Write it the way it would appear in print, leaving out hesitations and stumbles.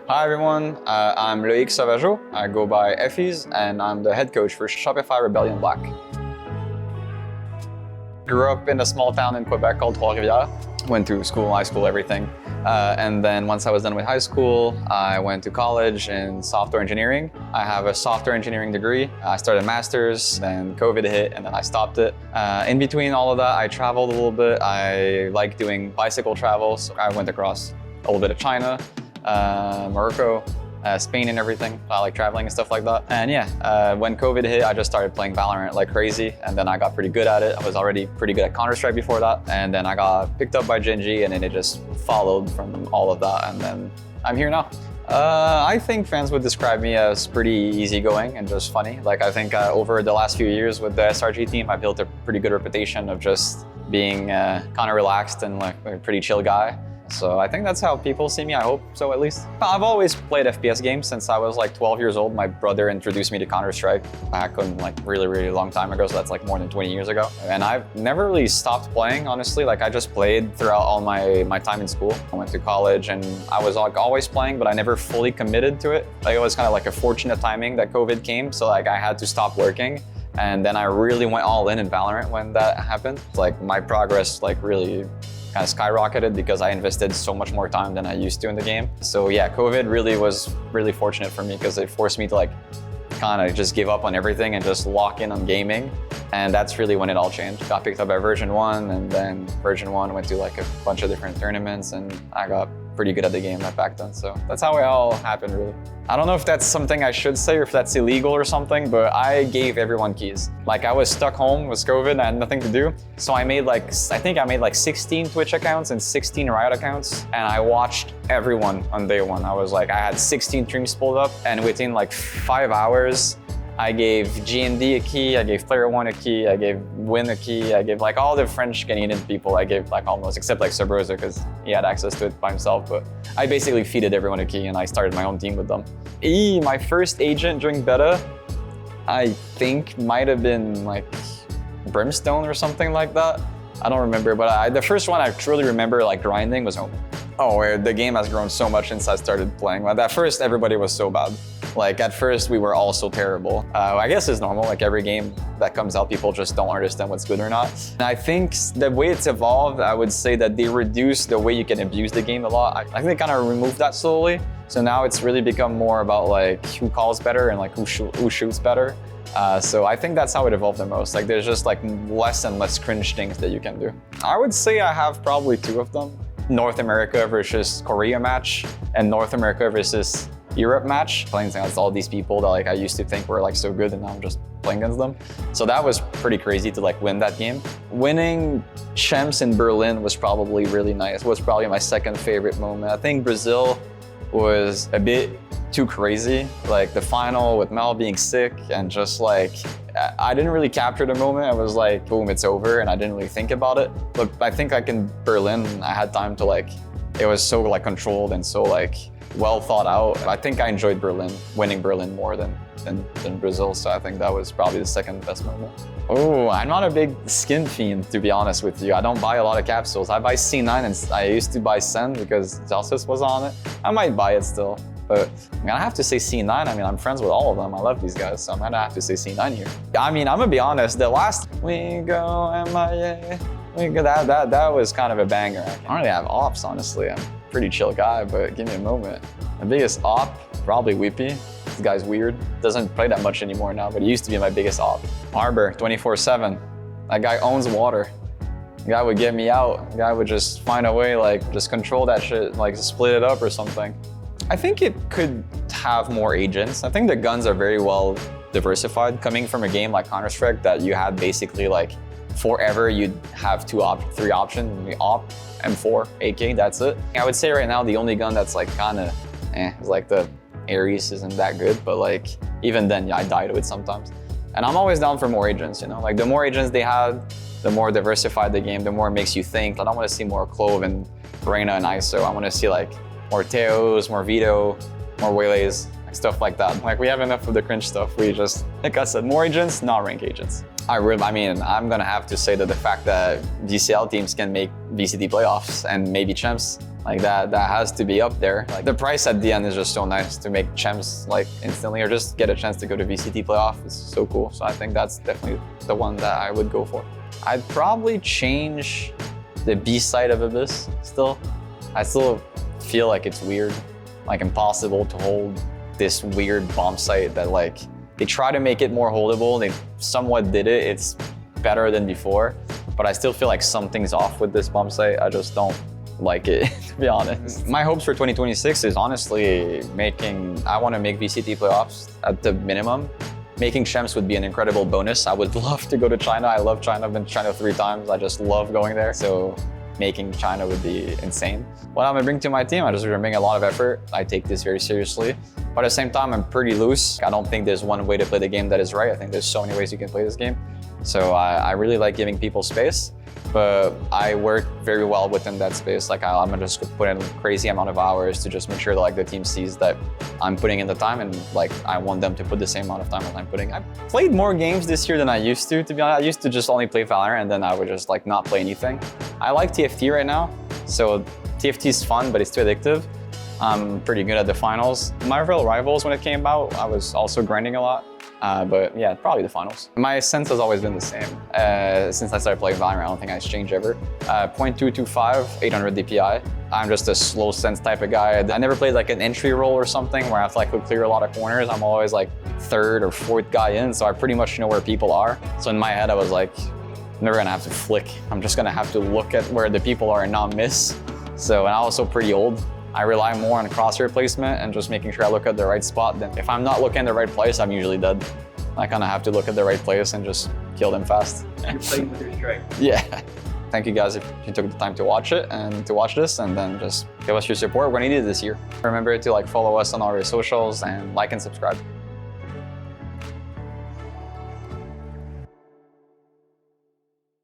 Hi everyone, I'm Loïc Sauvageau. I go by effys and I'm the head coach for Shopify Rebellion Black. Grew up in a small town in Quebec called Trois-Rivières. Went to school, high school, everything. And then once I was done with high school, I went to college in software engineering. I have a software engineering degree. I started a master's, then COVID hit, and then I stopped it. In between all of that, I traveled a little bit. I like doing bicycle travel, so I went across a little bit of China, Morocco, Spain and everything. I like traveling and stuff like that. And yeah, when COVID hit, I just started playing Valorant like crazy. And then I got pretty good at it. I was already pretty good at Counter-Strike before that. And then I got picked up by Genji and then it just followed from all of that. And then I'm here now. I think fans would describe me as pretty easygoing and just funny. Like I think over the last few years with the SRG team, I built a pretty good reputation of just being kind of relaxed and like a pretty chill guy. So I think that's how people see me, I hope so at least. I've always played FPS games since I was like 12 years old. My brother introduced me to Counter-Strike back on like really long time ago, so that's like more than 20 years ago. And I've never really stopped playing, honestly. Like I just played throughout all my time in school. I went to college and I was like always playing, but I never fully committed to it. Like it was kind of like a fortunate timing that COVID came, so like I had to stop working. And then I really went all in Valorant when that happened. Like my progress like really kind of skyrocketed because I invested so much more time than I used to in the game. So yeah, COVID really was really fortunate for me because it forced me to like kind of just give up on everything and just lock in on gaming. And that's really when it all changed. Got picked up by version 1 and then version 1 went to like a bunch of different tournaments and I got pretty good at the game back then. So that's how it all happened really. I don't know if that's something I should say or if that's illegal or something, but I gave everyone keys. Like I was stuck home with COVID, I had nothing to do. So I think I made like 16 Twitch accounts and 16 Riot accounts. And I watched everyone on day one. I had 16 streams pulled up and within like 5 hours, I gave GND a key, I gave Player One a key, I gave Win a key, I gave like all the French Canadian people, I gave like almost, except like Sabrosa because he had access to it by himself, but I basically feeded everyone a key and I started my own team with them. My first agent during beta, I think might have been like Brimstone or something like that. I don't remember, but the first one I truly remember like grinding was Omen. Oh, the game has grown so much since I started playing. But at first, everybody was so bad. Like at first, we were all so terrible. I guess it's normal, like every game that comes out, people just don't understand what's good or not. And I think the way it's evolved, I would say that they reduced the way you can abuse the game a lot. I think they kind of removed that slowly. So now it's really become more about like who calls better and like who shoots better. So I think that's how it evolved the most. Like there's just like less and less cringe things that you can do. I would say I have probably 2 of them. North America versus Korea match and North America versus Europe match. Playing against all these people that like I used to think were like so good and now I'm just playing against them. So that was pretty crazy to like win that game. Winning champs in Berlin was probably really nice. It was probably my second favorite moment. I think Brazil was a bit too crazy. Like the final with Mel being sick and just like, I didn't really capture the moment. I was like, boom, it's over. And I didn't really think about it. But I think like in Berlin, I had time to like, it was so like controlled and so like well thought out. I think I enjoyed winning Berlin more than Brazil. So I think that was probably the second best moment. Oh, I'm not a big skin fiend, to be honest with you. I don't buy a lot of capsules. I buy C9 and I used to buy Sen because Justice was on it. I might buy it still. But I'm gonna have to say C9. I mean, I'm friends with all of them. I love these guys, so I'm gonna have to say C9 here. I mean, I'm gonna be honest, the last we go MIA, that was kind of a banger. I don't really have ops, honestly. I'm a pretty chill guy, but give me a moment. My biggest op, probably Whippy. This guy's weird. Doesn't play that much anymore now, but he used to be my biggest op. Arbor, 24/7. That guy owns water. The guy would get me out. The guy would just find a way, like, just control that shit, like split it up or something. I think it could have more agents. I think the guns are very well diversified. Coming from a game like Counter-Strike that you had basically like forever, you'd have 3 options, op, M4, AK, that's it. I would say right now the only gun that's like kind of is like the Ares isn't that good, but like even then, yeah, I die to it sometimes. And I'm always down for more agents, you know? Like the more agents they had, the more diversified the game, the more it makes you think. I don't want to see more Clove and Reyna and ISO. I want to see like more Teos, more Vito, more Waylays, stuff like that. Like we have enough of the cringe stuff. We just, like I said, more agents, not rank agents. I mean, I'm gonna have to say that the fact that VCL teams can make VCT playoffs and maybe champs, Like that has to be up there. Like the price at the end is just so nice to make champs like instantly, or just get a chance to go to VCT playoff. It's so cool. So I think that's definitely the one that I would go for. I'd probably change the B side of Abyss still. I still feel like it's weird, like impossible to hold this weird bomb site that like, they try to make it more holdable. They somewhat did it. It's better than before, but I still feel like something's off with this bomb site. I just don't like it, to be honest. My hopes for 2026 is honestly I want to make VCT playoffs at the minimum. Making champs would be an incredible bonus. I would love to go to China. I love China. I've been to China 3 times. I just love going there. So making China would be insane. What I'm gonna bring to my team, I just bring a lot of effort. I take this very seriously. But at the same time, I'm pretty loose. I don't think there's one way to play the game that is right. I think there's so many ways you can play this game. So I really like giving people space, but I work very well within that space. Like I'm gonna just put in a crazy amount of hours to just make sure that like the team sees that I'm putting in the time, and like I want them to put the same amount of time as I'm putting. I played more games this year than I used to be honest. I used to just only play Valorant, and then I would just like not play anything. I like TFT right now. So TFT is fun, but it's too addictive. I'm pretty good at the finals. My real rivals, when it came out, I was also grinding a lot. But yeah, probably the finals. My sense has always been the same. Since I started playing Valorant, I don't think it's changed ever. 0.225, 800 DPI. I'm just a slow sense type of guy. I never played like an entry role or something where I have to like clear a lot of corners. I'm always like 3rd or 4th guy in, so I pretty much know where people are. So in my head, I was like, I'm never gonna have to flick. I'm just gonna have to look at where the people are and not miss. So, and I'm also pretty old. I rely more on crosshair placement and just making sure I look at the right spot. Then if I'm not looking at the right place, I'm usually dead. I kind of have to look at the right place and just kill them fast. You're playing with your strike. Yeah. Thank you guys if you took the time to watch it and to watch this, and then just give us your support. We're gonna need it this year. Remember to like follow us on our socials and like and subscribe.